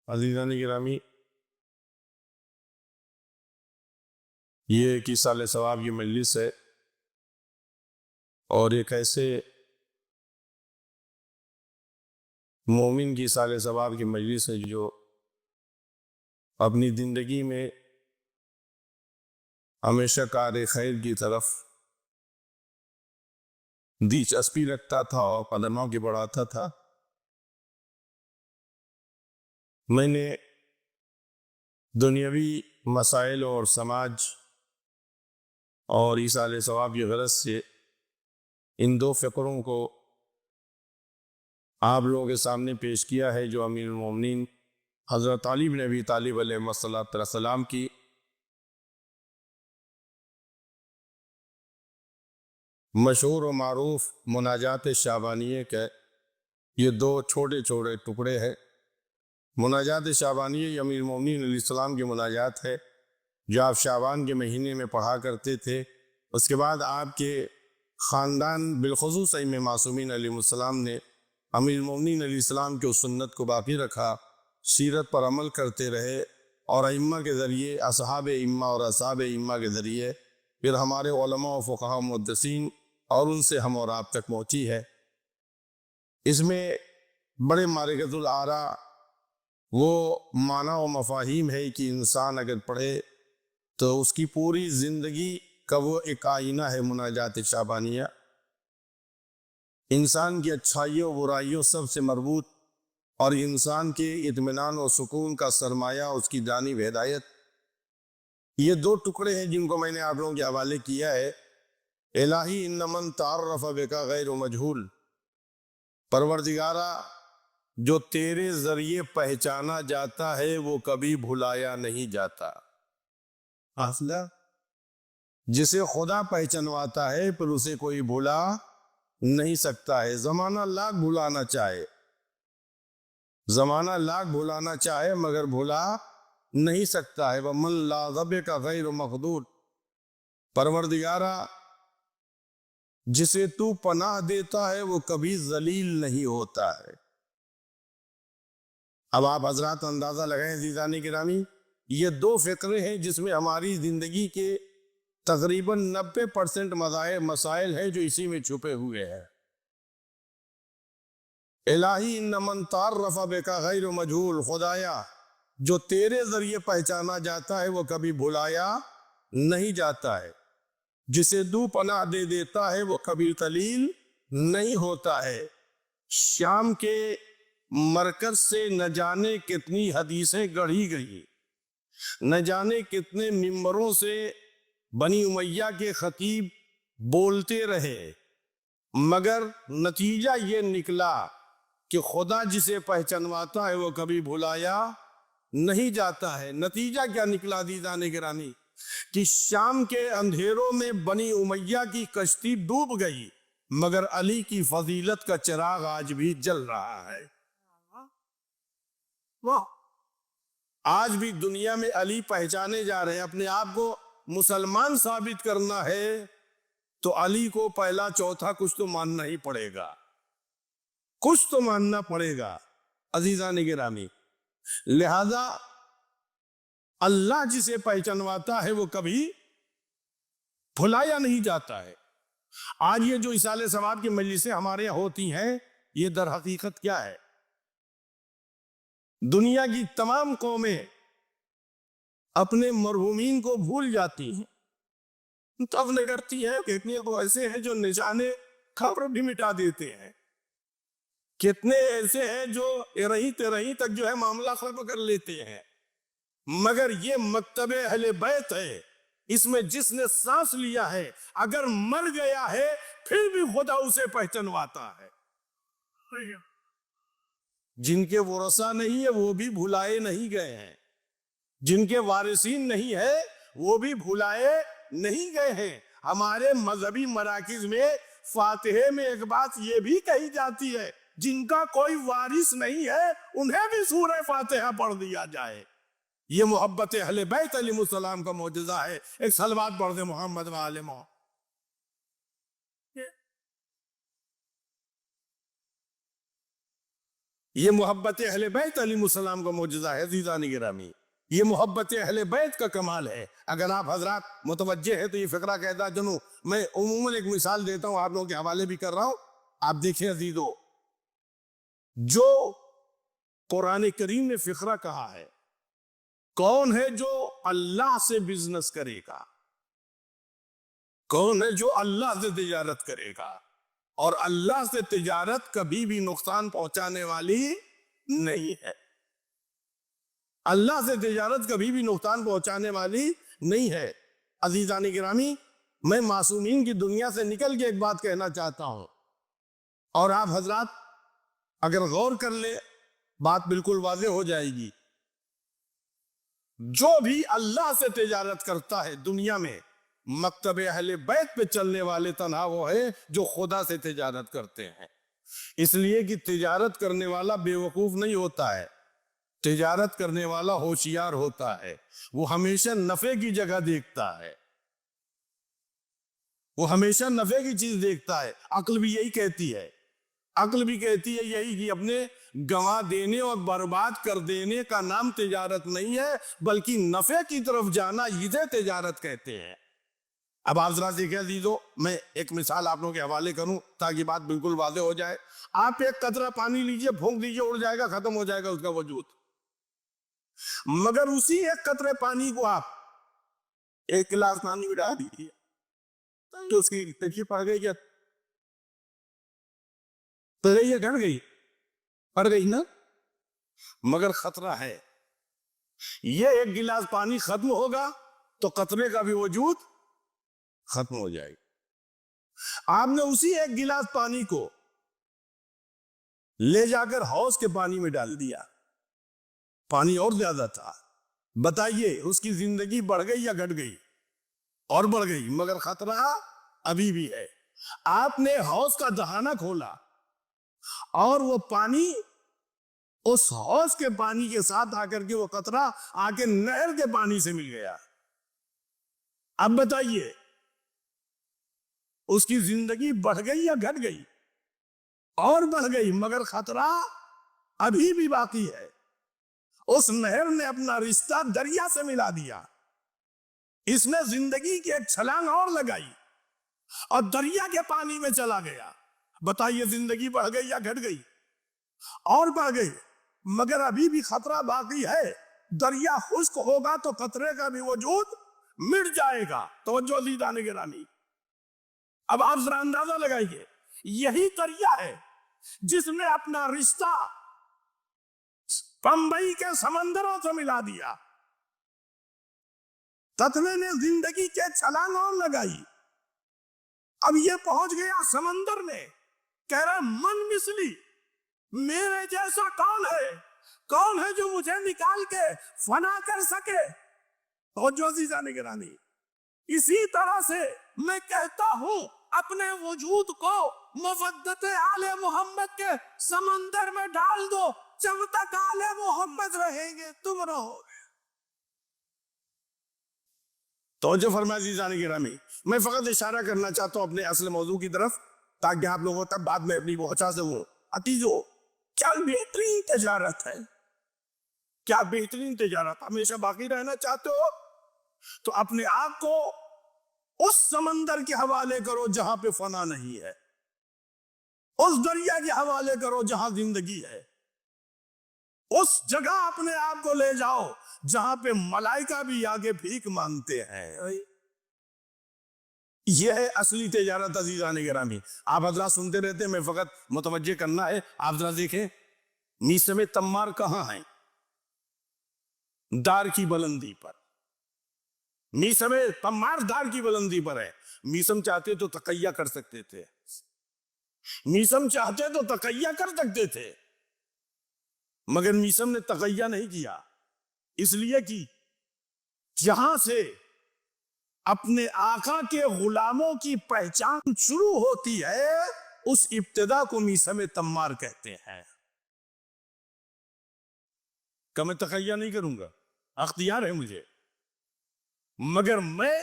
عزیزان گرامی، یہ ایک ایصال ثواب کی مجلس ہے اور ایک ایسے مومن کی ایصال ثواب کی مجلس ہے جو اپنی زندگی میں ہمیشہ کار خیر کی طرف دلچسپی رکھتا تھا اور قدموں کی بڑھاتا تھا۔ میں نے دنیاوی مسائل اور سماج اور ایصال ثواب کی غرض سے ان دو فقروں کو آپ لوگوں کے سامنے پیش کیا ہے جو امیر المومنین حضرت علی بن ابی طالب علیہ السلام کی مشہور و معروف مناجات شعبانیہ کے یہ دو چھوٹے چھوٹے ٹکڑے ہیں۔ مناجات شعبانیہ یہ امیر المومنین علیہ السلام کی مناجات ہے جو آپ شعبان کے مہینے میں پڑھا کرتے تھے۔ اس کے بعد آپ کے خاندان بالخصوص ائمہ معصومین علیہ السلام نے امیر المومنین علیہ السلام کی اس سنت کو باقی رکھا، سیرت پر عمل کرتے رہے اور ائمہ کے ذریعے اصحاب ائمہ اور اصحاب ائمہ کے ذریعے پھر ہمارے علماء و فقہاء و محدثین اور ان سے ہم اور آپ تک پہنچی ہے۔ اس میں بڑے معرکۃ الآراء وہ معنی و مفاہیم ہے کہ انسان اگر پڑھے تو اس کی پوری زندگی کا وہ ایک آئینہ ہے۔ مناجات شعبانیہ انسان کی اچھائیوں برائیوں سب سے مربوط اور انسان کے اطمینان و سکون کا سرمایہ اس کی جانب ہدایت، یہ دو ٹکڑے ہیں جن کو میں نے آپ لوگوں کے حوالے کیا ہے۔ الہی ان من تعرف بکا غیر مجہول، پروردگارہ جو تیرے ذریعے پہچانا جاتا ہے وہ کبھی بھلایا نہیں جاتا۔ حاصلہ جسے خدا پہچانواتا ہے پھر اسے کوئی بھلا نہیں سکتا ہے۔ زمانہ لاکھ بھلانا چاہے، زمانہ لاکھ بھلانا چاہے مگر بھلا نہیں سکتا ہے۔ وَمَن لَا ذَبِكَ غَيْرُ مَخْدُودٍ، پروردگارہ جسے تو پناہ دیتا ہے وہ کبھی ذلیل نہیں ہوتا ہے۔ اب آپ حضرات اندازہ لگائیں عزیزان گرامی، یہ دو فقرے ہیں جس میں ہماری زندگی کے تقریباً 90% مسائل ہیں جو اسی میں چھپے ہوئے ہیں۔ الہی ان من تعرف بکا غیر مجہول، خدایا جو تیرے ذریعے پہچانا جاتا ہے وہ کبھی بھلایا نہیں جاتا ہے، جسے تو پناہ دے دیتا ہے وہ کبھی ذلیل نہیں ہوتا ہے۔ شام کے مرکز سے نہ جانے کتنی حدیثیں گڑھی گئی، نہ جانے کتنے ممبروں سے بنی امیہ کے خطیب بولتے رہے، مگر نتیجہ یہ نکلا کہ خدا جسے پہچانواتا ہے وہ کبھی بھلایا نہیں جاتا ہے۔ نتیجہ کیا نکلا عزیزان گرامی؟ کہ شام کے اندھیروں میں بنی امیہ کی کشتی ڈوب گئی مگر علی کی فضیلت کا چراغ آج بھی جل رہا ہے۔ آج بھی دنیا میں علی پہچانے جا رہے ہیں۔ اپنے آپ کو مسلمان ثابت کرنا ہے تو علی کو پہلا چوتھا کچھ تو ماننا ہی پڑے گا، کچھ تو ماننا پڑے گا عزیزان گرامی۔ لہذا اللہ جسے پہچانواتا ہے وہ کبھی بھلایا نہیں جاتا ہے۔ آج یہ جو ایصال ثواب کی مجلسیں ہمارے یہاں ہوتی ہیں یہ در حقیقت کیا ہے؟ دنیا کی تمام قومیں اپنے مرحومین کو بھول جاتی ہیں، تفنے کرتی ہیں۔ کتنے تو ایسے ہیں جو نشانے قبر بھی مٹا دیتے ہیں، کتنے ایسے ہیں جو رہی ترہی تک جو ہے معاملہ ختم کر لیتے ہیں، مگر یہ مکتب اہل بیت ہے، اس میں جس نے سانس لیا ہے اگر مر گیا ہے پھر بھی خدا اسے پہچانواتا ہے۔ جن کے ورثہ نہیں ہے وہ بھی بھلائے نہیں گئے ہیں، جن کے وارثین نہیں ہے وہ بھی بھلائے نہیں گئے ہیں۔ ہمارے مذہبی مراکز میں فاتحے میں ایک بات یہ بھی کہی جاتی ہے جن کا کوئی وارث نہیں ہے انہیں بھی سورہ فاتحہ پڑھ دیا جائے۔ یہ محبت اہل بیت علیہ السلام کا معجزہ ہے۔ ایک صلوات پڑھ دے محمد و آل محمد۔ یہ محبت اہل بیت علیہ السلام کا معجزہ ہے عزیزان گرامی، یہ محبت اہل بیت کا کمال ہے۔ اگر آپ حضرات متوجہ ہیں تو یہ فقرہ کہتا چلوں، میں عموماً ایک مثال دیتا ہوں، آپ لوگوں کے حوالے بھی کر رہا ہوں، آپ دیکھیں عزیزو، جو قرآن کریم نے فقرہ کہا ہے، کون ہے جو اللہ سے بزنس کرے گا، کون ہے جو اللہ سے تجارت کرے گا، اور اللہ سے تجارت کبھی بھی نقصان پہنچانے والی نہیں ہے، اللہ سے تجارت کبھی بھی نقصان پہنچانے والی نہیں ہے۔ عزیزان گرامی، میں معصومین کی دنیا سے نکل کے ایک بات کہنا چاہتا ہوں، اور آپ حضرات اگر غور کر لے بات بالکل واضح ہو جائے گی۔ جو بھی اللہ سے تجارت کرتا ہے دنیا میں، مکتب اہل بیت پہ چلنے والے تنہا وہ ہے جو خدا سے تجارت کرتے ہیں، اس لیے کہ تجارت کرنے والا بے وقوف نہیں ہوتا ہے، تجارت کرنے والا ہوشیار ہوتا ہے، وہ ہمیشہ نفع کی جگہ دیکھتا ہے، وہ ہمیشہ نفع کی چیز دیکھتا ہے۔ عقل بھی یہی کہتی ہے، عقل بھی کہتی ہے یہی کہ اپنے گنوا دینے اور برباد کر دینے کا نام تجارت نہیں ہے، بلکہ نفع کی طرف جانا اسے تجارت کہتے ہیں۔ اب آپ ذرا دیکھیں عزیزو، میں ایک مثال آپ لوگوں کے حوالے کروں تاکہ بات بالکل واضح ہو جائے۔ آپ ایک قطرہ پانی لیجئے، پھونک دیجئے، اڑ جائے گا، ختم ہو جائے گا اس کا وجود، مگر اسی ایک قطرے پانی کو آپ ایک گلاس پانی میں ڈال دیجئے تو اس کی ترکیب پڑ گئی کیا؟ پڑ گئی ہے، گھٹ گئی، پڑ گئی نا، مگر خطرہ ہے، یہ ایک گلاس پانی ختم ہوگا تو قطرے کا بھی وجود ختم ہو جائے گا۔ آپ نے اسی ایک گلاس پانی کو لے جا کر حوض کے پانی میں ڈال دیا، پانی اور زیادہ تھا، بتائیے اس کی زندگی بڑھ گئی یا گھٹ گئی؟ اور بڑھ گئی، مگر خطرہ ابھی بھی ہے۔ آپ نے حوض کا دہانہ کھولا اور وہ پانی اس حوض کے پانی کے ساتھ آ کر کے وہ قطرہ آ کے نہر کے پانی سے مل گیا، اب بتائیے اس کی زندگی بڑھ گئی یا گھٹ گئی؟ اور بڑھ گئی، مگر خطرہ ابھی بھی باقی ہے۔ اس نہر نے اپنا رشتہ دریا سے ملا دیا، اس نے زندگی کی ایک چھلانگ اور لگائی اور دریا کے پانی میں چلا گیا، بتائیے زندگی بڑھ گئی یا گھٹ گئی؟ اور بڑھ گئی، مگر ابھی بھی خطرہ باقی ہے۔ دریا خشک ہوگا تو قطرے کا بھی وجود مٹ جائے گا۔ توجہ عزیزان گرامی، اب آپ ذرا اندازہ لگائیے، یہی دریا ہے جس نے اپنا رشتہ بمبئی کے سمندروں سے ملا دیا، قطرے نے زندگی کے چھلانگ اور لگائی، اب یہ پہنچ گیا سمندر میں، کہہ رہا من مثلی، میرے جیسا کون ہے جو مجھے نکال کے فنا کر سکے؟ توجہ عزیزان گرامی، اسی طرح سے میں کہتا ہوں اپنے وجود کو مودت آل محمد کے سمندر میں ڈال دو، جب تک آل محمد رہیں گے تم رہو گے۔ توجہ فرمائے عزیزان گرامی، میں فقط اشارہ کرنا چاہتا ہوں اپنے اصل موضوع کی طرف تاکہ آپ لوگوں تک بعد میں اپنی پہنچا سکوں۔ عزیزو، کیا بہترین تجارت ہے، کیا بہترین تجارت، ہمیشہ باقی رہنا چاہتے ہو تو اپنے آپ کو اس سمندر کے حوالے کرو جہاں پہ فنا نہیں ہے، اس دریا کے حوالے کرو جہاں زندگی ہے، اس جگہ اپنے آپ کو لے جاؤ جہاں پہ ملائکہ بھی آگے بھیک مانگتے ہیں۔ یہ ہے اصلی تجارت عزیزان گرامی۔ آپ حضرات سنتے رہتے ہیں، میں فقط متوجہ کرنا ہے۔ آپ ذرا دیکھیں میسم تمار کہاں ہیں؟ دار کی بلندی پر، میسم تمار دار کی بلندی پر ہے۔ میسم چاہتے تو تقیہ کر سکتے تھے، میسم چاہتے تو تقیہ کر سکتے تھے، مگر میسم نے تقیہ نہیں کیا، اس لیے کہ جہاں سے اپنے آقا کے غلاموں کی پہچان شروع ہوتی ہے اس ابتدا کو میسم تمار کہتے ہیں۔ کہ میں تقیہ نہیں کروں گا، اختیار ہے مجھے، مگر میں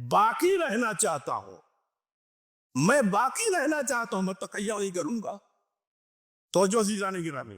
باقی رہنا چاہتا ہوں، میں تقیہ نہیں کروں گا۔ توجہ عزیزان گرامی،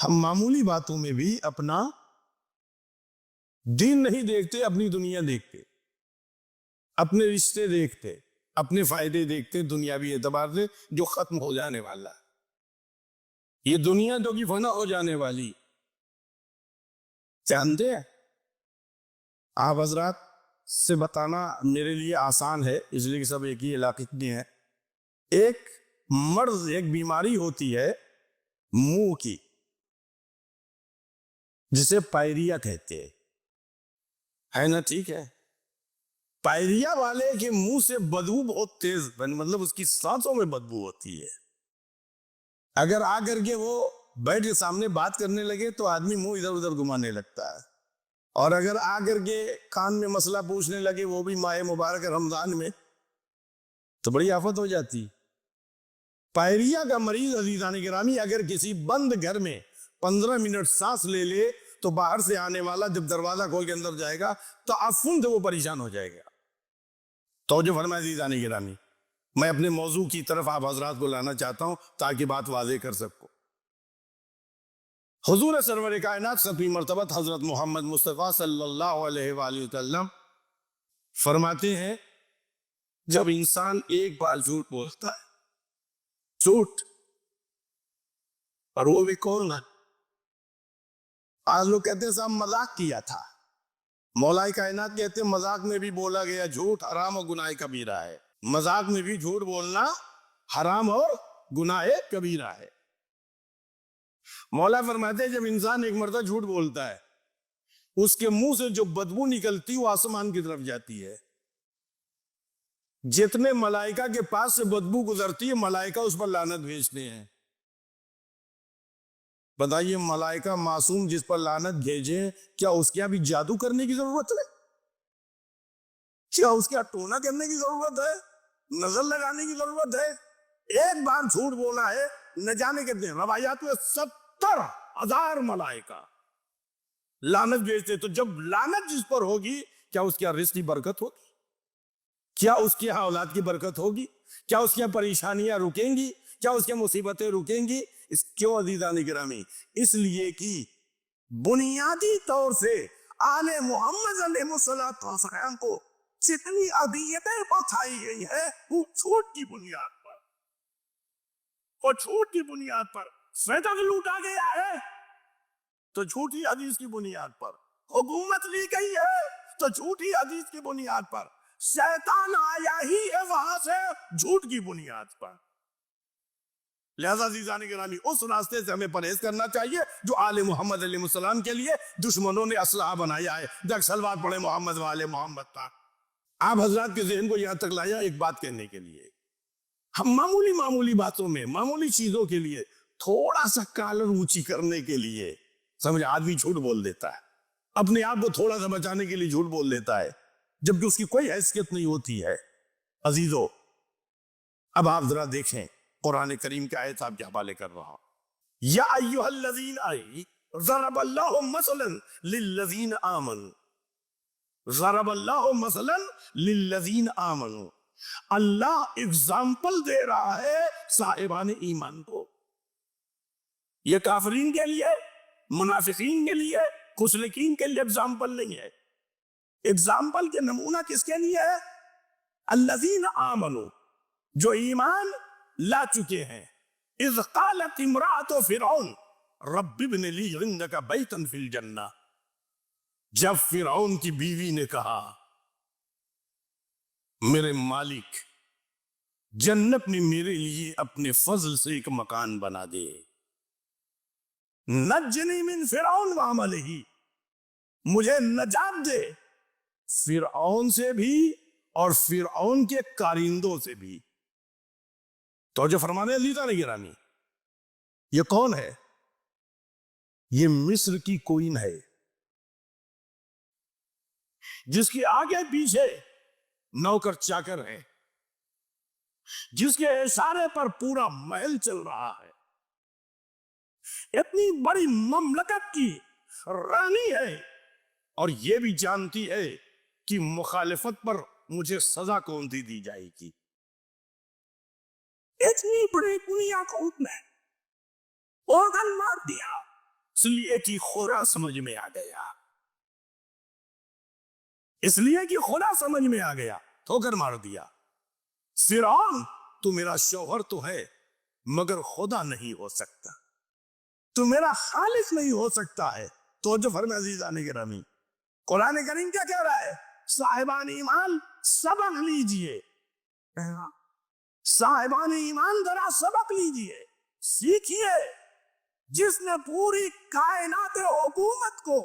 ہم معمولی باتوں میں بھی اپنا دین نہیں دیکھتے، اپنی دنیا دیکھتے، اپنے رشتے دیکھتے، اپنے فائدے دیکھتے دنیاوی اعتبار سے، جو ختم ہو جانے والا. یہ دنیا جو کہ فنا ہو جانے والی. جانتے ہیں آپ حضرات سے بتانا میرے لیے آسان ہے، اس لیے کہ سب ایک ہی علاقے میں ہیں. ایک مرض، ایک بیماری ہوتی ہے منہ کی، جسے پائریا کہتے ہیں، ہے نا؟ ٹھیک ہے. پائریا والے کے منہ سے بدبو بہت تیز، مطلب اس کی سانسوں میں بدبو ہوتی ہے. اگر آ کر کے وہ بیٹھ کے سامنے بات کرنے لگے تو آدمی منہ ادھر ادھر گھمانے لگتا ہے. اور اگر آ کر کے کان میں مسئلہ پوچھنے لگے، وہ بھی ماہ مبارک رمضان میں، تو بڑی آفت ہو جاتی. پائریا کا مریض عزیزان گرامی اگر کسی بند گھر میں 15 منٹ سانس لے لے تو باہر سے آنے والا جب دروازہ کھول کے اندر جائے گا تو عفن سے وہ پریشان ہو جائے گا. توجہ فرمائے عزیزان گرامی، میں اپنے موضوع کی طرف آپ حضرات کو لانا چاہتا ہوں تاکہ بات واضح کر سکوں. حضور سرور کائنات ساتویں مرتبہ حضرت محمد مصطفیٰ صلی اللہ علیہ وآلہ وسلم فرماتے ہیں جب انسان ایک بار جھوٹ بولتا ہے، جھوٹ، اور وہ بھی کون ہے؟ آج لوگ کہتے ہیں صاحب مذاق کیا تھا. مولا کائنات کہتے ہیں مذاق میں بھی بولا گیا جھوٹ حرام اور گناہ کبیرہ ہے. مذاق میں بھی جھوٹ بولنا حرام اور گناہ کبیرہ ہے. مولا فرماتے ہیں جب انسان ایک مرتبہ جھوٹ بولتا ہے، اس کے منہ سے جو بدبو نکلتی وہ آسمان کی طرف جاتی ہے. جتنے ملائکہ کے پاس سے بدبو گزرتی ہے ملائکہ اس پر لعنت بھیجتے ہیں. بتائیے ملائکہ معصوم جس پر لعنت بھیجیں، کیا اس کے یہاں بھی جادو کرنے کی ضرورت ہے؟ کیا اس کے یہاں ٹونا کرنے کی ضرورت ہے؟ نظر لگانے کی ضرورت ہے؟ ایک بار جھوٹ بولا ہے، نہ جانے کتنے روایات میں 70,000 ملائکہ لعنت بھیجتے. تو جب لعنت جس پر ہوگی، کیا اس کے یہاں رزق کی برکت ہوگی؟ کیا اس کے یہاں اولاد کی برکت ہوگی؟ کیا اس کے یہاں پریشانیاں رکیں گی؟ کیا اس کے یہاں مصیبتیں رکیں گی؟ کیوں عزیزان گرامی؟ اس لیے کہ بنیادی طور سے آل محمد علیہ السلام کو جتنی اذیتیں پہنچائی گئی ہے وہ جھوٹ کی بنیاد پر، اور جھوٹ کی بنیاد پر صدق لوٹا گیا ہے تو جھوٹی حدیث کی بنیاد پر، حکومت لی گئی ہے تو جھوٹی حدیث کی بنیاد پر، شیطان آیا ہی ہے وہاں سے جھوٹ کی بنیاد پر. لہذا عزیزان گرامی اس راستے سے ہمیں پرہیز کرنا چاہیے جو آل محمد علیہ السلام کے لیے دشمنوں نے اسلحہ بنایا ہے. جگ سلوات پڑھے محمد والے محمد تا. آپ حضرات کے ذہن کو یہاں تک لایا ایک بات کہنے کے لیے. ہم معمولی باتوں میں، معمولی چیزوں کے لیے، تھوڑا سا کالر اونچی کرنے کے لیے سمجھ آدمی جھوٹ بول دیتا ہے، اپنے آپ کو تھوڑا سا بچانے کے لیے جھوٹ بول دیتا ہے، جبکہ اس کی کوئی حیثیت نہیں ہوتی ہے. عزیزو اب آپ ذرا دیکھیں قرآن کریم کے آیت آپ کے حوالے کر رہا ہوں. یا ایھا الذین ضرب اللہ مثلا للذین آمنوا، ضرب اللہ مثلا للذین آمنوا، اللہ اگزامپل دے رہا ہے صاحبان ایمان کو. یہ کافرین کے لیے، منافقین کے لیے، مشرکین کے لیے اگزامپل نہیں ہے. اگزامپل کے نمونہ کس کے لیے ہے؟ الذین آمنوا، جو ایمان لا چکے ہیں. اذ قالت امرأۃ فرعون رب ابن لی عندک بیتا فی الجنہ، جب فرعون کی بیوی نے کہا میرے مالک جنت میں میرے لیے اپنے فضل سے ایک مکان بنا دے. نجنی من فرعون وعملہ، مجھے نجات دے فرعون سے بھی اور فرعون کے کارندوں سے بھی. توجہ فرمانے عزیزان گرامی، یہ کون ہے؟ یہ مصر کی کوئن ہے جس کے آگے پیچھے نوکر چاکر ہے، جس کے اشارے پر پورا محل چل رہا ہے. اتنی بڑی مملکت کی رانی ہے اور یہ بھی جانتی ہے کہ مخالفت پر مجھے سزا کون سی دی جائے گی. اتنی بڑی دنیا کو اس نے اوغل مار دیا، اس لیے کہ خدا سمجھ میں آ گیا، اس لیے کہ خدا سمجھ میں آ گیا، ٹھوکر مار دیا۔ فرعون تو میرا شوہر تو ہے مگر خدا نہیں ہو سکتا، تو میرا خالق نہیں ہو سکتا ہے۔ تو جو فرمائے عزیزان گرامی، قرآن کریم کیا کہہ رہا ہے؟ صاحبان ایمان سبق لیجئے، صاحبان ایمان ذرا سبق لیجئے، سیکھیے۔ جس نے پوری کائنات حکومت کو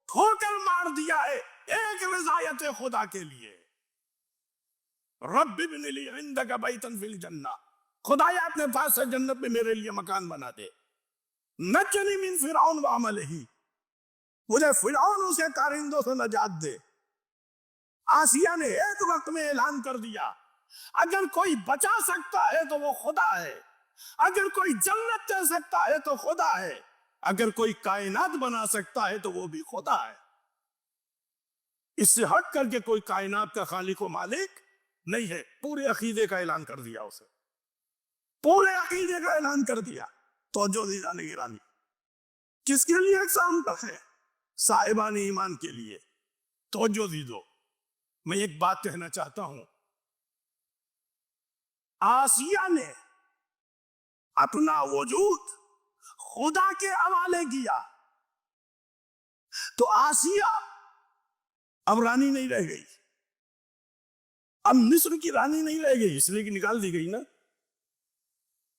ٹھوکر مار دیا ہے ایک رضایت خدا کے لیے، رب ابن لی عندک بیتا فی الجنہ، خدایا اپنے پاس سے جنت میں میرے لیے مکان بنا دے، نجنی من فرعون وعملہ، مجھے فرعون اس کے کارندوں سے نجات دے۔ آسیہ نے ایک وقت میں اعلان کر دیا، اگر کوئی بچا سکتا ہے تو وہ خدا ہے، اگر کوئی جنت دے سکتا ہے تو خدا ہے، اگر کوئی کائنات بنا سکتا ہے تو وہ بھی خدا ہے۔ اس سے ہٹ کر کے کوئی کائنات کا خالق و مالک نہیں ہے۔ پورے عقیدے کا اعلان کر دیا، اسے پورے عقیدے کا اعلان کر دیا۔ توجہ دیدان گرامی، کس کے لیے ایگزامپل ہے؟ صاحبان ایمان کے لیے۔ توجہ دیدو، میں ایک بات کہنا چاہتا ہوں، آسیہ نے اپنا وجود خدا کے حوالے کیا تو آسیہ اب رانی نہیں رہ گئی، اب مصر کی رانی نہیں رہ گئی، اس لیے کہ نکال دی گئی نا،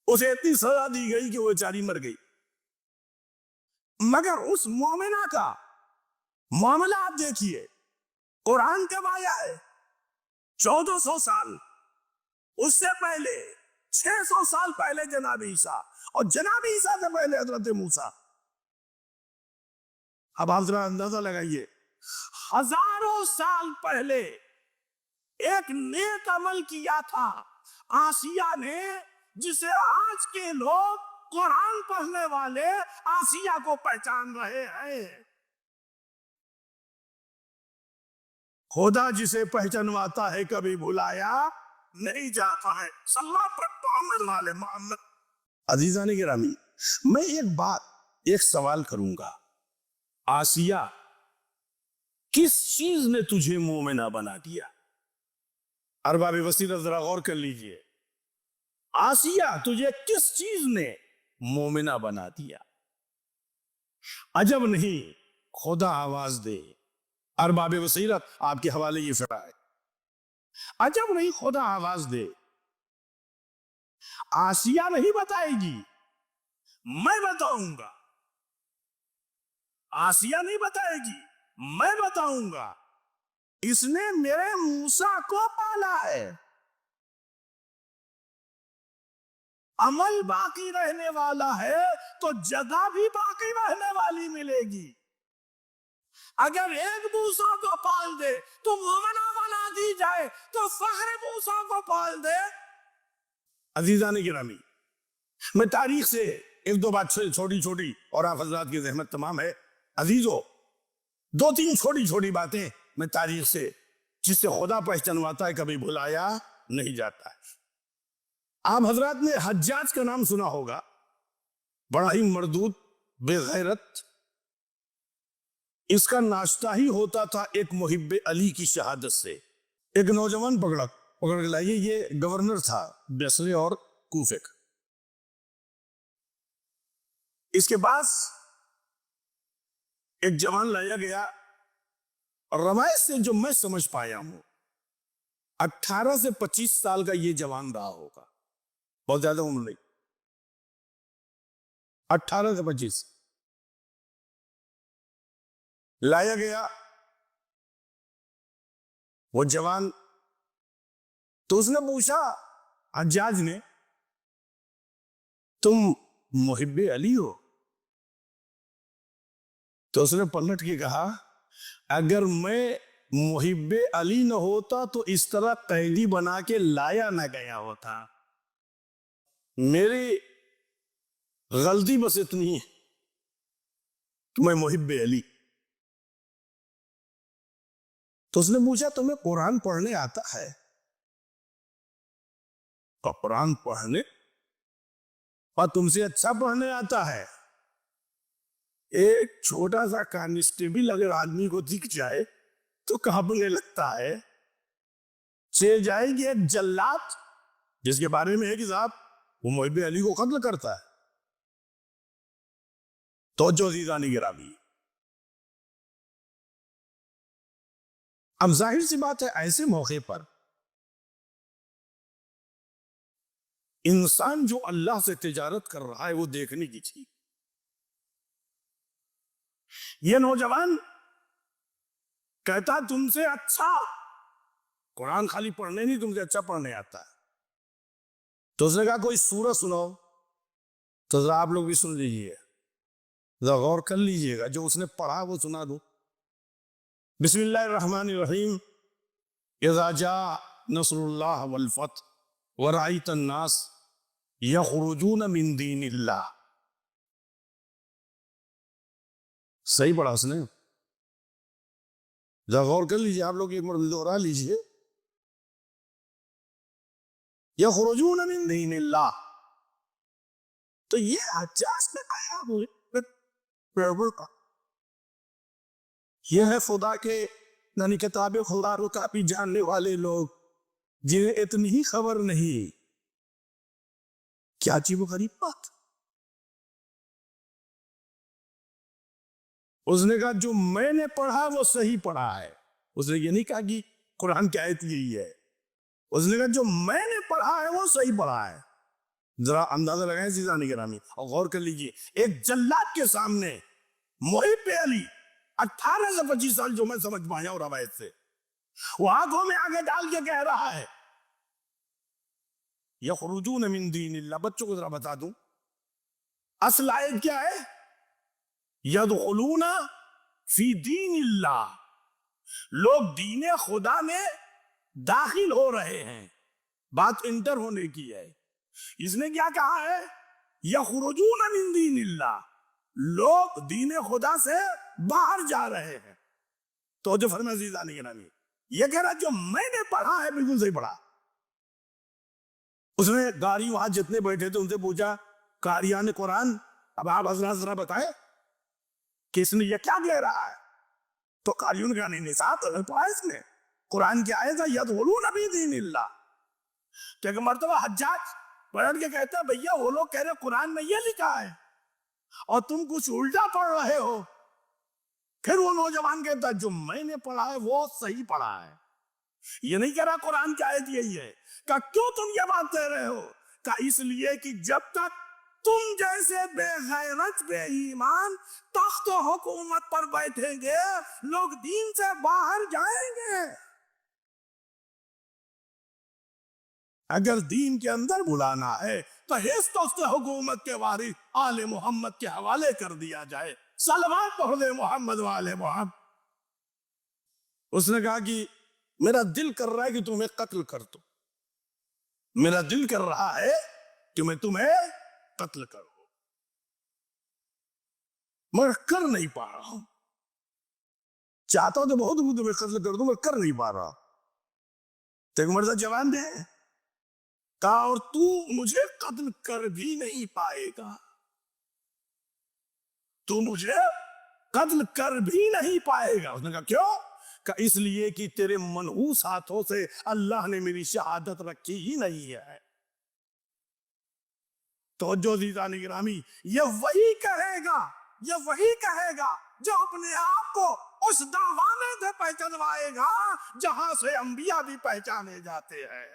اسے اتنی سزا دی گئی کہ وہ بیچاری مر گئی۔ مگر اس مومنہ کا معاملہ آپ دیکھیے، قرآن کب آیا ہے؟ 1400 سال، اس سے پہلے 600 سال پہلے جناب عیسیٰ، اور جناب عیسیٰ سے پہلے حضرت موسیٰ۔ اب آپ ذرا اندازہ لگائیے، ہزاروں سال پہلے ایک نیک عمل کیا تھا آسیہ نے، جسے آج کے لوگ قرآن پڑھنے والے آسیہ کو پہچان رہے ہیں۔ خدا جسے پہچانواتا ہے کبھی بھلایا نہیں جاتا ہے۔ صلی اللہ پر محمد والے محمد۔ عزیزان گرامی، میں ایک سوال کروں گا، آسیہ کس چیز نے تجھے مومنہ بنا دیا؟ ارباب بصیرت ذرا غور کر لیجئے، آسیہ تجھے کس چیز نے مومنہ بنا دیا؟ عجب نہیں، خدا آواز دے۔ ارباب بصیرت آپ کے حوالے یہ فرا ہے، عجب نہیں، خدا آواز دے۔ آسیہ نہیں بتائے گی، میں بتاؤں گا۔ آسیہ نہیں بتائے گی، میں بتاؤں گا۔ اس نے میرے موسیٰ کو پالا ہے، عمل باقی رہنے والا ہے تو جگہ بھی باقی رہنے والی ملے گی۔ اگر ایک موسیٰ کو پال دے تو مومنہ بنا دی جائے تو فخر موسیٰ کو پال دے۔ عزیزان گرامی، میں تاریخ سے ایک دو بات چھوٹی چھوٹی، اور آپ حضرات کی زحمت تمام ہے عزیزو، دو تین چھوٹی چھوٹی باتیں میں تاریخ سے، جس سے خدا پہچانواتا ہے کبھی بھلایا نہیں جاتا ہے۔ آپ حضرات نے حجاج کا نام سنا ہوگا، بڑا ہی مردود، بے غیرت۔ اس کا ناشتہ ہی ہوتا تھا ایک محب علی کی شہادت سے۔ ایک نوجوان پکڑ کے لائیے، یہ گورنر تھا بصرے اور کوفے کا۔ اس کے پاس ایک جوان لایا گیا، اور روایت سے جو میں سمجھ پایا ہوں 18 سے 25 سال کا یہ جوان رہا ہوگا، بہت زیادہ عمر نہیں، 18 سے 25 لایا گیا وہ جوان۔ تو اس نے پوچھا حجاج نے، تم محب علی ہو؟ تو اس نے پلٹ کے کہا، اگر میں محب علی نہ ہوتا تو اس طرح قیدی بنا کے لایا نہ گیا ہوتا، میری غلطی بس اتنی ہے کہ میں محب علی۔ تو اس نے پوچھا تمہیں قرآن پڑھنے آتا ہے؟ تو قرآن پڑھنے، اور تم سے اچھا پڑھنے آتا ہے؟ ایک چھوٹا سا کانسٹیبل اگر آدمی کو دکھ جائے تو کانپنے لگتا ہے. چل جائے گی ایک جلات جس کے بارے میں ہے کہ صاحب وہ محب علی کو قتل کرتا ہے. توجہ عزیزان گرامی، اب ظاہر سی بات ہے ایسے موقع پر انسان جو اللہ سے تجارت کر رہا ہے وہ دیکھنے کی چیز. یہ نوجوان کہتا تم سے اچھا قرآن خالی پڑھنے نہیں، تم سے اچھا پڑھنے آتا ہے. تو اس نے کہا کوئی سورہ سناؤ. تو ذرا آپ لوگ بھی سن لیجئے، ذرا غور کر لیجئے گا، جو اس نے پڑھا وہ سنا دو. بسم اللہ الرحمن الرحیم. اذا جاء نصر اللہ والفتح ورأیت الناس یخرجون من دین اللہ. صحیح پڑھا اس نے، ذرا غور کر لیجئے، آپ لوگ ایک مرتبہ دوہرا لیجئے. یخرجون من دین اللہ. تو یہ حجاج نے کہا یہ ہے خدا کے یعنی کتاب خدا رو کافی جاننے والے لوگ جنہیں اتنی ہی خبر نہیں. کیا عجیب و غریب بات. اس نے کہا جو میں نے پڑھا وہ صحیح پڑھا ہے. اس نے یہ نہیں کہا کہ قرآن کی آیت یہی ہے، اس نے کہا جو میں نے پڑھا ہے وہ صحیح پڑھا ہے. ذرا اندازہ لگائیں عزیزان گرامی اور غور کر لیجئے، ایک جلاد کے سامنے محب علی 18 سے 25 سال جو میں سمجھ پایا اور روایت سے وہ آنکھوں میں آگے ڈال کے کہہ رہا ہے یخرجون من دین اللہ. بچوں کو ذرا بتا دوں اصل آیت کیا ہے؟ یدخلون فی دین اللہ. لوگ دین خدا میں داخل ہو رہے ہیں، بات انٹر ہونے کی ہے. اس نے کیا کہا ہے؟ یخرجون من دین اللہ، لوگ دین خدا سے باہر جا رہے ہیں. تو جو فرمایا عزیزان گرامی، یہ کہہ رہا جو میں نے پڑھا ہے بالکل صحیح پڑھا. اس نے قاری وہاں جتنے بیٹھے تھے ان سے پوچھا قاریان قرآن اب آپ حضرات ذرا بتائیں کہ اس نے یہ کیا کہہ رہا ہے. تو قاریوں نے کہا نہیں صاحب پڑھا اس نے قرآن کی آیت ہے یدخلون فی دین اللہ. تو ایک مرتبہ حجاج پلٹ کے کہتا ہے بھیا وہ لوگ کہہ رہے قرآن میں یہ لکھا ہے اور تم کچھ الٹا پڑھ رہے ہو. پھر وہ نوجوان کہتا ہے جو میں نے پڑھا ہے وہ صحیح پڑھا ہے. یہ نہیں کہہ رہا قرآن کی آیت یہی ہے. کہ کیوں تم یہ بات کہہ رہے ہو؟ کہ اس لیے کہ جب تک تم جیسے بے غیرت بے ایمان تخت و حکومت پر بیٹھیں گے لوگ دین سے باہر جائیں گے. اگر دین کے اندر بلانا ہے تو اس تخت حکومت کے وارث آل محمد کے حوالے کر دیا جائے. صلوات پڑھ دے محمد و آل محمد. اس نے کہا کہ میرا دل کر رہا ہے کہ تمہیں قتل کر دو، میرا دل کر رہا ہے کہ میں تمہیں قتل کروں مگر کر نہیں پا رہا ہوں. چاہتا ہوں تو بہت تمہیں قتل کر دوں مگر کر نہیں پا رہا. تو ایک مرد جوان دے کہا اور تو مجھے قتل کر بھی نہیں پائے گا، تو مجھے قتل کر بھی نہیں پائے گا. اس نے کہا کیوں؟ کہ اس لیے کہ تیرے منحوس ہاتھوں سے اللہ نے میری شہادت رکھی ہی نہیں ہے. توجہ عزیزان گرامی، یہ وہی کہے گا جو اپنے آپ کو اس دعوانے سے پہچانوائے گا جہاں سے انبیاء بھی پہچانے جاتے ہیں.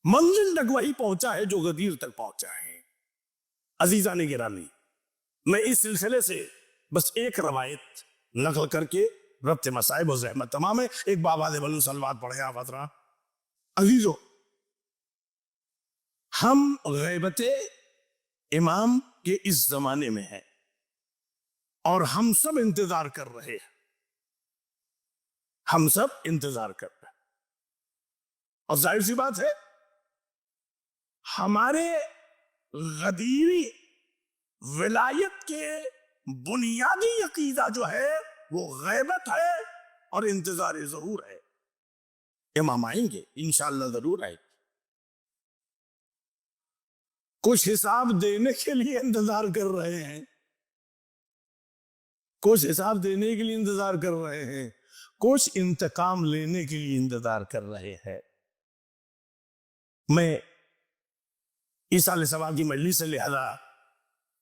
منزل تک وہی پہنچا ہے جو غدیر تک پہنچا ہے۔ عزیزان گرامی، میں اس سلسلے سے بس ایک روایت نقل کر کے ربط مصائب و زحمت تمام ہے، ایک بابا دے بلو سلوات پڑھے آپ حضرات۔ عزیزو، ہم غیبت امام کے اس زمانے میں ہیں اور ہم سب انتظار کر رہے ہیں، ہم سب انتظار کر رہے ہیں، اور ظاہر سی بات ہے ہمارے غدیری ولایت کے بنیادی عقیدہ جو ہے وہ غیبت ہے اور انتظار ضرور ہے۔ امام آئیں گے انشاءاللہ، ضرور آئیں گے، کچھ حساب دینے کے لیے انتظار کر رہے ہیں، کچھ حساب دینے کے لیے انتظار کر رہے ہیں، کچھ انتقام لینے کے لیے انتظار کر رہے ہیں۔ میں اس سال ثواب کی مجلس سے لہذا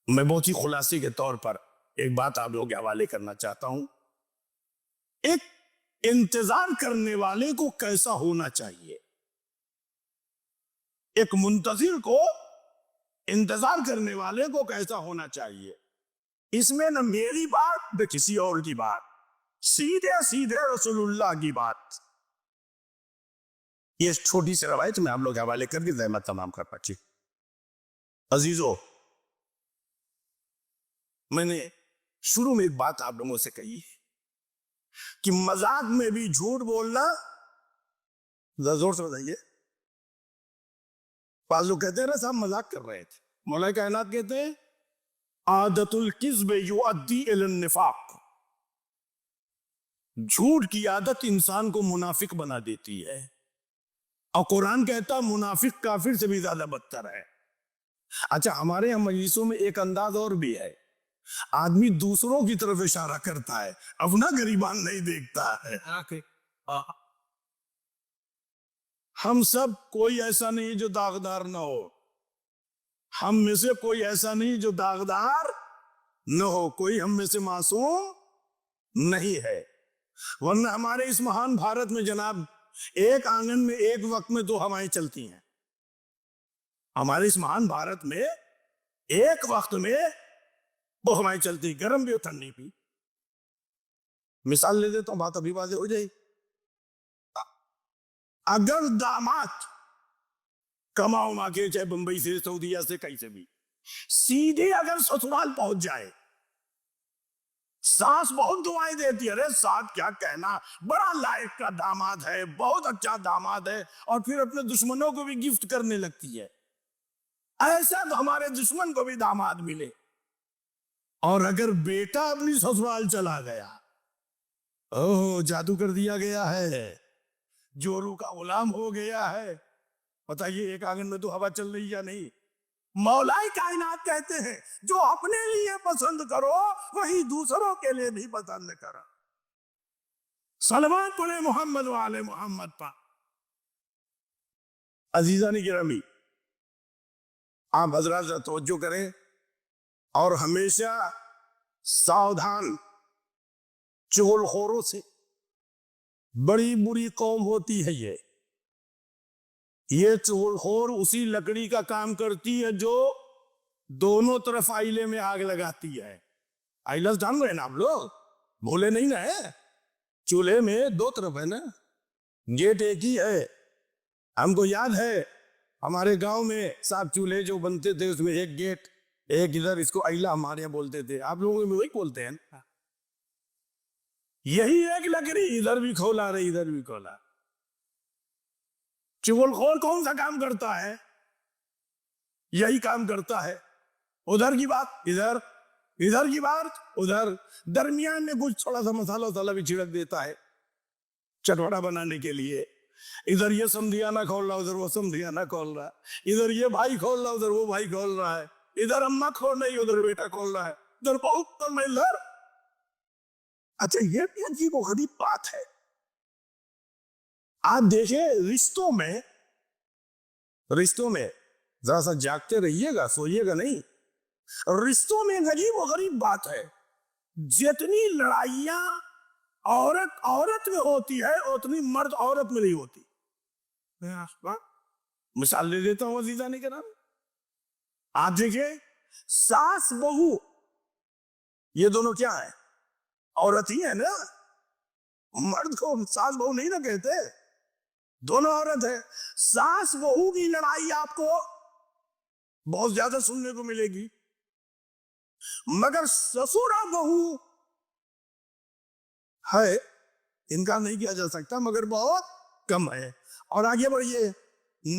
میں بہت ہی خلاصے کے طور پر ایک بات آپ لوگوں کے حوالے کرنا چاہتا ہوں۔ ایک انتظار کرنے والے کو کیسا ہونا چاہیے، ایک منتظر کو، انتظار کرنے والے کو کیسا ہونا چاہیے، اس میں نہ میری بات نہ کسی اور کی بات، سیدھے سیدھے رسول اللہ کی بات۔ یہ چھوٹی سی روایت میں آپ لوگ کے حوالے کر کے زحمت تمام کر پاچی۔ عزیزو، میں نے شروع میں ایک بات آپ لوگوں سے کہی ہے کہ مذاق میں بھی جھوٹ بولنا، ذرا زور سے بتائیے، بعض لوگ کہتے ہیں نا صاحب مذاق کر رہے تھے، مولا کائنات کہتے ہیں عادت الکذب یؤدی الی النفاق، جھوٹ کی عادت انسان کو منافق بنا دیتی ہے، اور قرآن کہتا منافق کافر سے بھی زیادہ بدتر ہے۔ اچھا، ہمارے یہاں مجلسوں میں ایک انداز اور بھی ہے، آدمی دوسروں کی طرف اشارہ کرتا ہے، اپنا گریبان نہیں دیکھتا ہے۔ ہم سب کوئی ایسا نہیں جو داغدار نہ ہو، ہم میں سے کوئی ایسا نہیں جو داغدار نہ ہو، کوئی ہم میں سے معصوم نہیں ہے، ورنہ ہمارے اس مہان بھارت میں جناب ایک آنگن میں ایک وقت میں دو ہوائیں چلتی ہیں، ہمارے اس مہان بھارت میں ایک وقت میں دو ہوائیں چلتی، گرم بھی اور ٹھنڈی بھی۔ مثال لے دیتا ہوں، بات ابھی واضح ہو جائے۔ اگر داماد کماؤ ماں کے، چاہے بمبئی سے، سعودیہ سے، کہیں سے بھی، سیدھے اگر سسرال پہنچ جائے، ساس بہت دعائیں دیتی ہے، ارے ساتھ کیا کہنا، بڑا لائق کا داماد ہے، بہت اچھا داماد ہے، اور پھر اپنے دشمنوں کو بھی گفٹ کرنے لگتی ہے، ایسا تو ہمارے دشمن کو بھی داماد ملے۔ اور اگر بیٹا اپنی سسرال چلا گیا، اوہ جادو کر دیا گیا ہے، جورو کا غلام ہو گیا ہے، بتائیے ایک آنگن میں تو ہوا چل رہی یا نہیں؟ مولا کائنات کہتے ہیں جو اپنے لیے پسند کرو وہی دوسروں کے لیے بھی پسند کرو۔ صلوات پڑھے محمد و آل محمد پر۔ عزیزان گرامی، آپ حضرات ذرا توجہ کریں اور ہمیشہ ساودھان، چغل خوروں سے بڑی بری قوم ہوتی ہے یہ چغل خور اسی لکڑی کا کام کرتی ہے جو دونوں طرف آئلے میں آگ لگاتی ہے۔ آئلہ جان رہے ہیں نا آپ لوگ، بھولے نہیں نا ہے، چولہے میں دو طرف ہے نا، گیٹ ایک ہی ہے۔ ہم کو یاد ہے ہمارے گاؤں میں صاحب چولہے جو بنتے تھے اس میں ایک گیٹ، ایک ادھر، اس کو آئلہ ہمارے یہاں بولتے تھے، آپ لوگوں میں وہی بولتے ہیں نا۔ یہی ایک لکڑی ادھر بھی کھولا رہی، ادھر بھی کھولا۔ چغل خور کون سا کام کرتا ہے؟ یہی کام کرتا ہے، ادھر کی بات ادھر، ادھر کی بات ادھر، درمیان میں کچھ تھوڑا سا مسالہ وسالہ بھی چھڑک دیتا ہے چٹوڑا بنانے کے لیے۔ ادھر یہ سمدھیانہ کھول رہا، ادھر وہ سمدھیانہ کھول رہا، ادھر یہ بھائی کھول رہا، ادھر وہ بھائی کھول رہا ہے، ادھر اماں کھول رہی، ادھر بیٹا کھول رہا ہے، ادھر بہت ادھر۔ اچھا، یہ بھی عجیب و غریب بات ہے۔ آپ دیکھیں رشتوں میں ذرا سا جاگتے رہیے گا، سوئیے گا نہیں، رشتوں میں عجیب و غریب بات ہے، جتنی لڑائیاں عورت میں ہوتی ہے اتنی مرد عورت میں نہیں ہوتی۔ مثال دے دیتا ہوں عزیزان کرام، آپ دیکھیں ساس بہو یہ دونوں کیا ہے؟ عورت ہی ہے نا، مرد کو ساس بہو نہیں نہ کہتے، دونوں عورت ہے۔ ساس بہو کی لڑائی آپ کو بہت زیادہ سننے کو ملے گی، مگر سسر بہو ہے، انکار نہیں کیا جا سکتا مگر بہت کم ہے۔ اور آگے بڑھئے،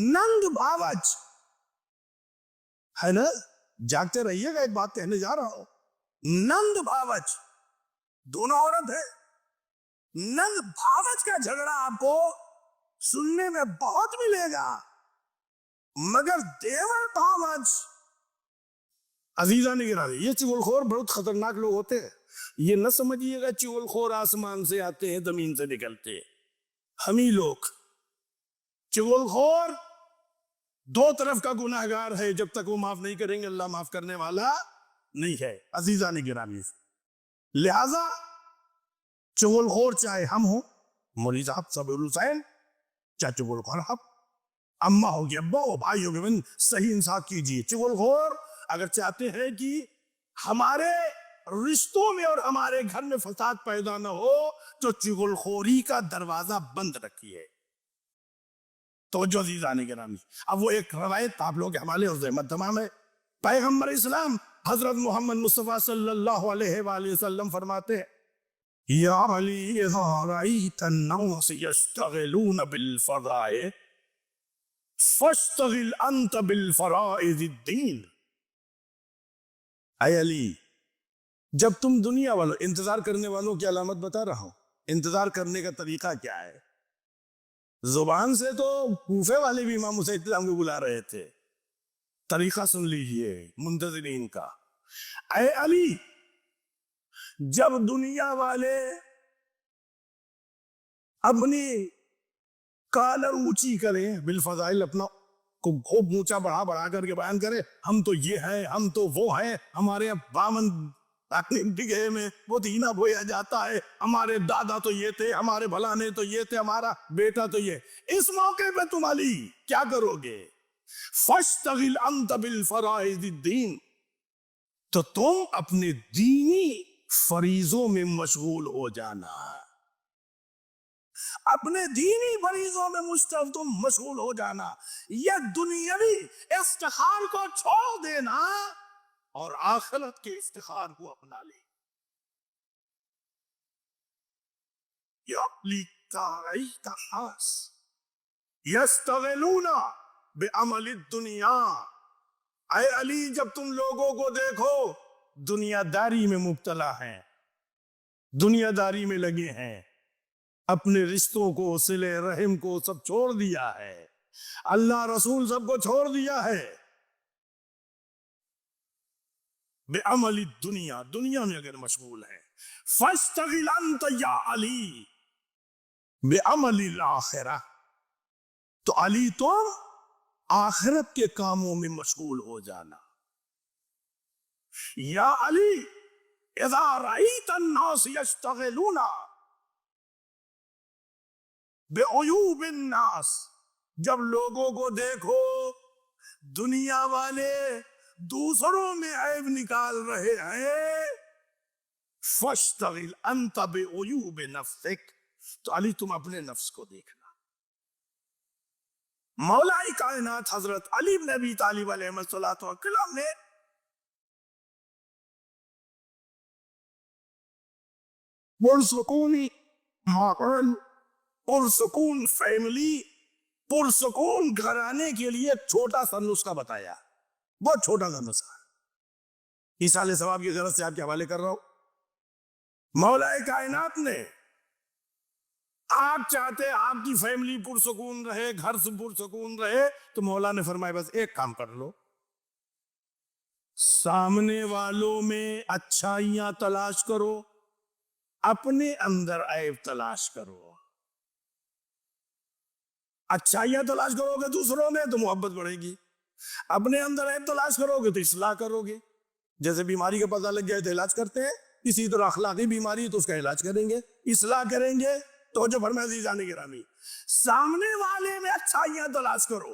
نند بھاوج ہے نا، جاگتے رہیے گا، ایک بات کہنے جا رہا ہوں، نند بھاوج دونوں عورت ہے۔ نند بھاوج کا جھگڑا آپ کو سننے میں بہت ملے گا، مگر دیور بھاوج، عزیزان گرامی یہ چغل خور بہت خطرناک لوگ ہوتے ہیں۔ یہ نہ سمجھیے گا چغل خور آسمان سے آتے ہیں زمین سے نکلتے ہیں، ہم ہی لوگ۔ چغل خور دو طرف کا گناہگار ہے، جب تک وہ معاف نہیں کریں گے اللہ معاف کرنے والا نہیں ہے۔ عزیزان گرامی لہذا چغل خور چاہے ہم ہوں، مولوی صاحب صابر حسین، چاہے چغل خور آپ، اماں ہوگی ابا ہو، بھائی ہوگی بہن، صحیح انصاف کیجیے۔ چغل خور اگر چاہتے ہیں کہ ہمارے رشتوں میں اور ہمارے گھر میں فساد پیدا نہ ہو تو چغل خوری کا دروازہ بند رکھیے۔ توجہ عزیزان گرامی، اب وہ ایک روایت آپ لوگ حوالے اور زحمت تمام ہے، پیغمبر اسلام حضرت محمد مصطفیٰ صلی اللہ علیہ وآلہ وسلم فرماتے ہیں، یا علی اذا رأیت الناس یشتغلون بالفضائل فاشتغل انت بالفرائض الدین۔ اے علی، جب تم دنیا والوں، انتظار کرنے والوں کی علامت بتا رہا ہوں، انتظار کرنے کا طریقہ کیا ہے؟ زبان سے تو کوفے والے بھی امام حسین السلام کو بلا رہے تھے، طریقہ سن لیجئے منتظرین کا۔ اے علی، جب دنیا والے اپنی کالر اونچی کریں، بالفضائل اپنا کو خوب اونچا بڑھا کر کے بیان کرے، ہم تو یہ ہیں، ہم تو وہ ہیں، ہمارے 52 بگھے میں وہ دینہ بویا جاتا ہے، ہمارے دادا تو یہ تھے، ہمارے بھلانے تو یہ تھے، ہمارا بیٹا تو یہ۔ اس موقع پہ تم علی کیا کرو گے؟ فاشتغل انت بالفرائض الدین، تو تم اپنے دینی فریضوں میں مشغول ہو جانا، اپنے دینی فریضوں میں تم مشغول ہو جانا، یہ دنیاوی افتخار کو چھوڑ دینا اور آخرت کے افتخار کو اپنا لے۔ رأیت الناس یشتغلون بعمل الدنیا، اے علی جب تم لوگوں کو دیکھو دنیا داری میں مبتلا ہیں، دنیا داری میں لگے ہیں، اپنے رشتوں کو، صلہ رحم کو سب چھوڑ دیا ہے، اللہ رسول سب کو چھوڑ دیا ہے، بعمل الدنیا، دنیا میں اگر مشغول ہے، فاشتغل انت یا علی بعمل الاخرہ، تو علی تم آخرت کے کاموں میں مشغول ہو جانا۔ یا علی اذا رأیت الناس یشتغلون بعیوب الناس، جب لوگوں کو دیکھو دنیا والے دوسروں میں عیب نکال رہے ہیں، فاشتغل انت بعیوب نفسک، تو علی تم اپنے نفس کو دیکھنا۔ مولا کائنات حضرت علی بن ابی طالب علیہ السلام نے پرسکونی ماحول، پرسکون فیملی، پرسکون گھرانے کے لیے ایک چھوٹا سا نسخہ بتایا، بہت چھوٹا سا نسخہ، ایصال ثواب کی غرض سے آپ کے حوالے کر رہا ہوں۔ مولا کائنات نے، آپ چاہتے آپ کی فیملی پرسکون رہے، گھر سے پرسکون رہے، تو مولا نے فرمایا بس ایک کام کر لو، سامنے والوں میں اچھائیاں تلاش کرو، اپنے اندر عیب تلاش کرو۔ اچھائیاں تلاش کرو گے دوسروں میں تو محبت بڑھے گی، اپنے اندر عیب تلاش کرو گے تو اصلاح کرو گے۔ جیسے بیماری کا پتہ لگ جائے تو علاج کرتے ہیں، اسی طرح اخلاقی بیماری تو اس کا علاج کریں گے، اصلاح کریں گے۔ تو جو فرمایا عزیزان گرامی، سامنے والے میں اچھائیاں تلاش کرو،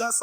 10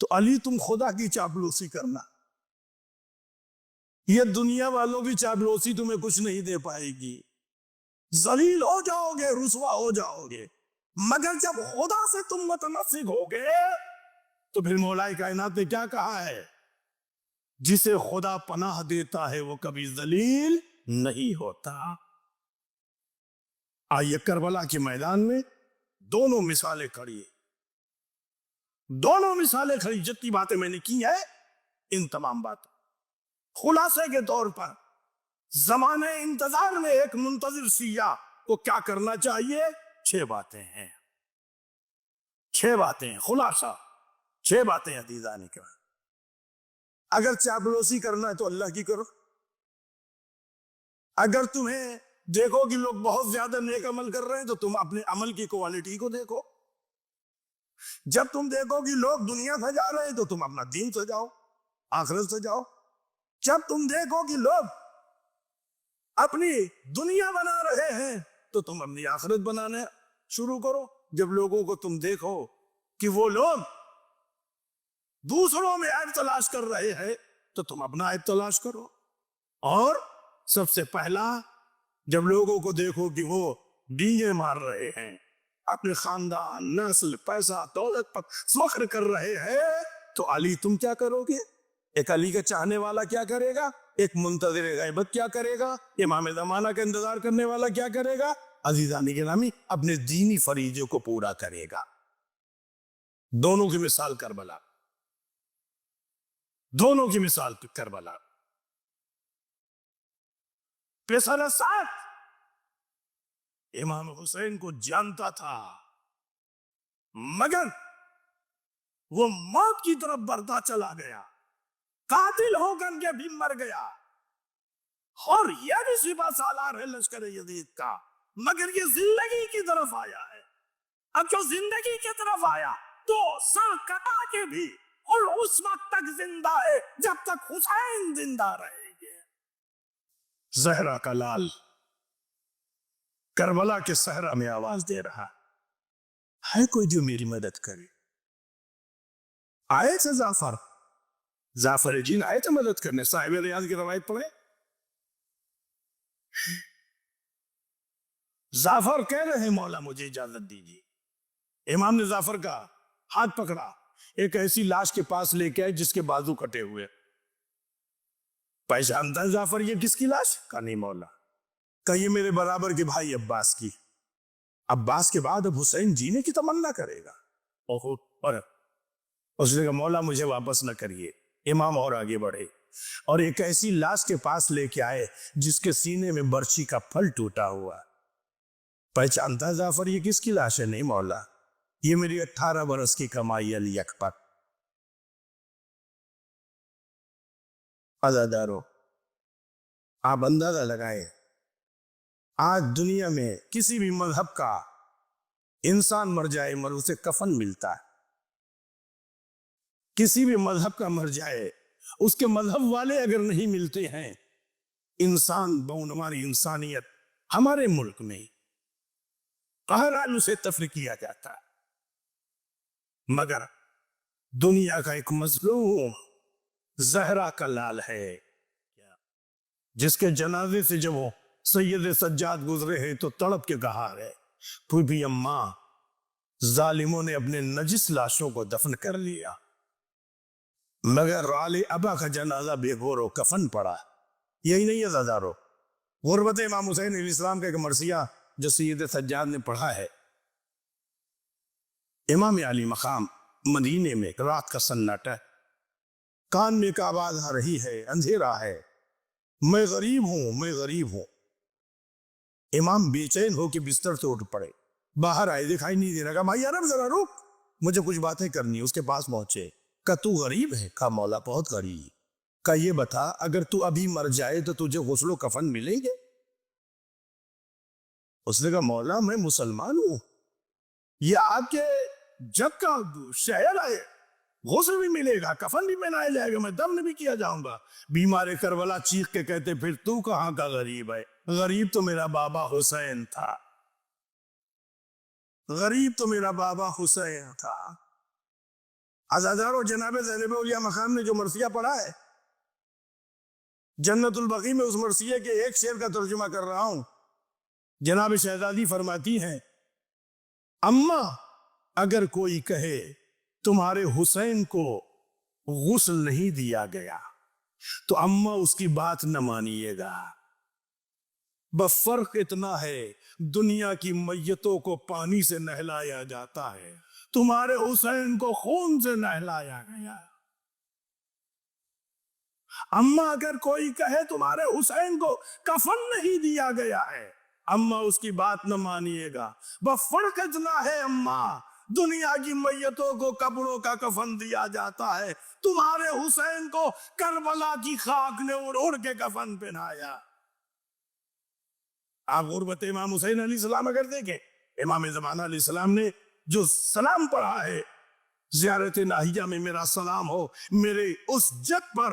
تو علی تم خدا کی چاپلوسی کرنا، یہ دنیا والوں کی چاپلوسی تمہیں کچھ نہیں دے پائے گی، ذلیل ہو جاؤ گے، رسوا ہو جاؤ گے، مگر جب خدا سے تم متمسک ہو گے تو پھر مولا کائنات نے کیا کہا ہے؟ جسے خدا پناہ دیتا ہے وہ کبھی ذلیل نہیں ہوتا۔ آئیے کربلا کے میدان میں دونوں مثالیں کھڑی، دونوں مثالیں کھڑی، جتنی باتیں میں نے کی ہیں ان تمام باتیں خلاصے کے طور پر زمانہ انتظار میں ایک منتظر سیاح کو کیا کرنا چاہیے؟ 6 باتیں ہیں، 6 باتیں ہیں، خلاصہ 6 باتیں عزیزان کرام۔ اگر چاپلوسی کرنا ہے تو اللہ کی کرو، اگر تمہیں دیکھو کہ لوگ بہت زیادہ نیک عمل کر رہے ہیں تو تم اپنے عمل کی کوالٹی کو دیکھو، جب تم دیکھو کہ لوگ دنیا سجا رہے ہیں تو تم اپنا دین سجاؤ، آخرت سجاؤ، جب تم دیکھو کہ لوگ اپنی دنیا بنا رہے ہیں تو تم اپنی آخرت بنانا شروع کرو، جب لوگوں کو تم دیکھو کہ وہ لوگ دوسروں میں عیب تلاش کر رہے ہیں تو تم اپنا عیب تلاش کرو، اور سب سے پہلا جب لوگوں کو دیکھو کہ وہ ڈیجے مار رہے ہیں، اپنے خاندان، نسل، پیسہ، دولت پر فخر کر رہے ہیں تو علی تم کیا کرو گے؟ ایک علی کا چاہنے والا کیا کرے گا؟ ایک منتظر غیبت کیا کرے گا؟ امام زمانہ کا انتظار کرنے والا کیا کرے گا؟ عزیزان گرامی اپنے دینی فریضے کو پورا کرے گا۔ دونوں کی مثال کربلا، دونوں کی مثال کربلا۔ پسر سعد امام حسین کو جانتا تھا مگر وہ موت کی طرف بڑھتا چلا گیا، قاتل ہو کر کے بھی مر گیا، اور یہ بھی سپہ سالار ہے لشکر یزید کا، مگر یہ زندگی کی طرف آیا ہے۔ اب جو زندگی کی طرف آیا تو سر کٹا کے بھی اور اس وقت تک زندہ ہے جب تک حسین زندہ رہے گے۔ زہرا کا لال کربلا کے صحرا میں آواز دے رہا ہے کوئی جو میری مدد کرے؟ آئے تھے جعفر جین آئے تھے مدد کرنے، صاحب ریاض کی روایت پڑھے، جعفر کہہ رہے ہیں مولا مجھے اجازت دیجیے۔ امام نے جعفر کا ہاتھ پکڑا، ایک ایسی لاش کے پاس لے کے آئے جس کے بازو کٹے ہوئے۔ پہچانتا ہے جعفر یہ کس کی لاش؟ کہا نہیں مولا، کہ یہ میرے برابر کے بھائی عباس کی، عباس کے بعد اب حسین جینے کی تمنا کرے گا۔ اور اس نے کہا مولا مجھے واپس نہ کریے۔ امام اور آگے بڑھے اور ایک ایسی لاش کے پاس لے کے آئے جس کے سینے میں برچی کا پھل ٹوٹا ہوا۔ پہچانتا ہے جعفر یہ کس کی لاش ہے؟ نہیں مولا، یہ میری 18 برس کی کمائی علی اکبر۔ عزادارو آپ اندازہ لگائیں، آج دنیا میں کسی بھی مذہب کا انسان مر جائے مر اسے کفن ملتا ہے، کسی بھی مذہب کا مر جائے اس کے مذہب والے اگر نہیں ملتے ہیں، انسان ہماری انسانیت ہمارے ملک میں قہران اسے تفریح کیا جاتا ہے، مگر دنیا کا ایک مظلوم زہرا کا لال ہے جس کے جنازے سے جب وہ سید سجاد گزرے ہیں تو تڑپ کے کہا ہے پھوپھی اماں ظالموں نے اپنے نجس لاشوں کو دفن کر لیا، مگر آل ابا کا جنازہ بے گور و کفن پڑا۔ یہی نہیں ہے زادارو، غربت امام حسین علیہ السلام کا ایک مرثیہ جو سید سجاد نے پڑھا ہے، امام علی مقام مدینے میں رات کا سناٹا ہے، کان میں ایک آواز آ رہی ہے، اندھیرا ہے، میں غریب ہوں، میں غریب ہوں۔ امام بے چین ہو کے بستر سے اٹھ پڑے، باہر آئے، دکھائی نہیں دے رہا، کہا بھائی عرب ذرا رک، مجھے کچھ باتیں کرنی۔ اس کے پاس پہنچے، کہا تو غریب ہے؟ کہا مولا بہت غریب۔ کہا یہ بتا اگر تو ابھی مر جائے تو تجھے غسل و کفن ملیں گے؟ اس نے کہا مولا میں مسلمان ہوں، یہ آپ کے جگ کا شہر ہے، غسل بھی ملے گا، کفن بھی پہنایا جائے گا، میں دفن بھی کیا جاؤں گا۔ بیمار کربلا چیخ کے کہتے پھر تو کہاں کا غریب ہے؟ غریب تو میرا بابا حسین تھا، غریب تو میرا بابا حسین تھا۔ عزادارو جناب زینب اولیاء مقام نے جو مرثیہ پڑھا ہے، جنت البقیع میں اس مرثیے کے ایک شعر کا ترجمہ کر رہا ہوں۔ جناب شہزادی فرماتی ہیں، اماں اگر کوئی کہے تمہارے حسین کو غسل نہیں دیا گیا تو اماں اس کی بات نہ مانیے گا، بس فرق اتنا ہے دنیا کی میتوں کو پانی سے نہلایا جاتا ہے، تمہارے حسین کو خون سے نہلایا گیا۔ اماں اگر کوئی کہے تمہارے حسین کو کفن نہیں دیا گیا ہے، اماں اس کی بات نہ مانیے گا، بس فرق اتنا ہے اماں دنیا کی میتوں کو کپڑوں کا کفن دیا جاتا ہے، تمہارے حسین کو کربلا کی خاک نے اڑ اڑ کے کفن پہنایا۔ آپ غربت امام حسین علیہ السلام اگر دیکھیں، امام زمانہ علیہ السلام نے جو سلام پڑھا ہے، زیارت ناہیہ میں میرا سلام ہو میرے اس جد پر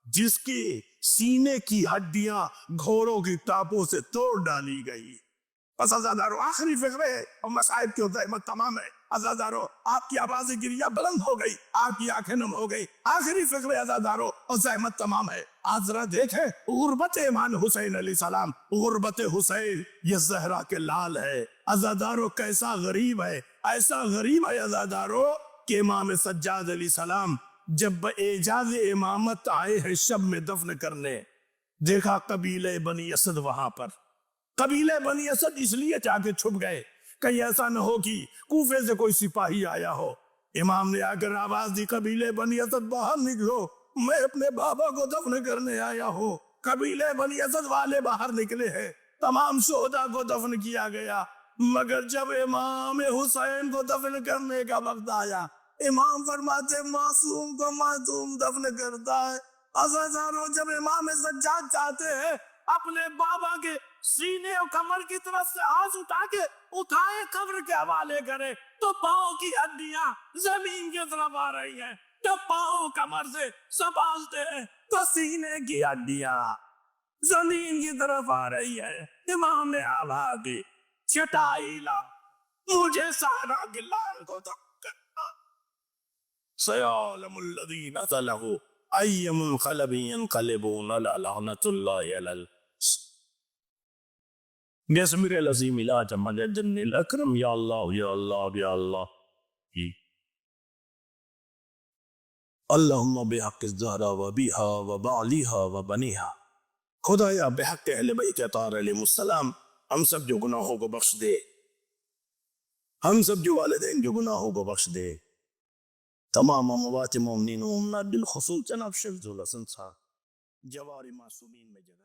جس کی سینے کی ہڈیاں گھوڑوں کی ٹاپوں سے توڑ ڈالی گئی۔ بس عزادارو آخری فقرے ہے اور مصائب کی زحمت تمام ہے۔ عزادارو آپ کی آواز گریہ بلند ہو گئی، آپ کی آنکھیں نم ہو گئی، آخری فقرے عزادارو اور زحمت تمام ہے۔ آج ذرا دیکھیں غربت امام حسین علیہ السلام، غربت حسین یہ زہرا کے لال ہے۔ عزادارو کیسا غریب ہے، ایسا غریب ہے عزادارو کہ امام سجاد علیہ السلام جب اعجاز امامت آئے ہیں شب میں دفن کرنے، دیکھا قبیلہ بنی اسد وہاں پر، قبیلہ بنی اسد اس لیے جا کے چھپ گئے کہیں ایسا نہ ہو کہ کوفے سے کوئی سپاہی آیا ہو۔ امام نے آ کر آواز دی، قبیلہ بنی اسد باہر نکلو، میں اپنے بابا کو دفن کرنے آیا ہوں۔ قبیلہ بنی اسد والے باہر نکلے ہیں، تمام شہداء کو دفن کیا گیا، مگر جب امام حسین کو دفن کرنے کا وقت آیا، امام فرماتے معصوم کو معصوم دفن کرتا ہے۔ عزادارو جب امام سجاد چاہتے ہیں اپنے بابا کے سینے اور کمر کی طرف سے ہاتھ اٹھائے قبر کے حوالے کرے تو پاؤں کی ہڈیاں زمین کی طرف آ رہی ہیں، جب پاؤں کمر سے سنبھالتے ہیں تو سینے کی ہڈیاں زمین کی طرف آ رہی ہے۔ امام نے آواز دی، چٹائی لا، مجھے سارا گلان کو دم کرنا، سیعلم الذین ظلموا ای منقلب ینقلبون الی لعنۃ اللہ علی بسم العظیم لا جمل الجن الاکرم یا اللہ یا اللہ یا اللہ اللہم بحق الزہرا و بیہا و بعلیہا و بنیہا، خدایا بحق اہل بیت اطہار علیہ السلام ہم سب جو گناہوں کو بخش دے، ہم سب جو والدین جو گناہوں کو بخش دے، تمام اموات مومنین و مومنات بالخصوص جناب شیخ ذوالحسن صاحب جوار معصومین میں جگہ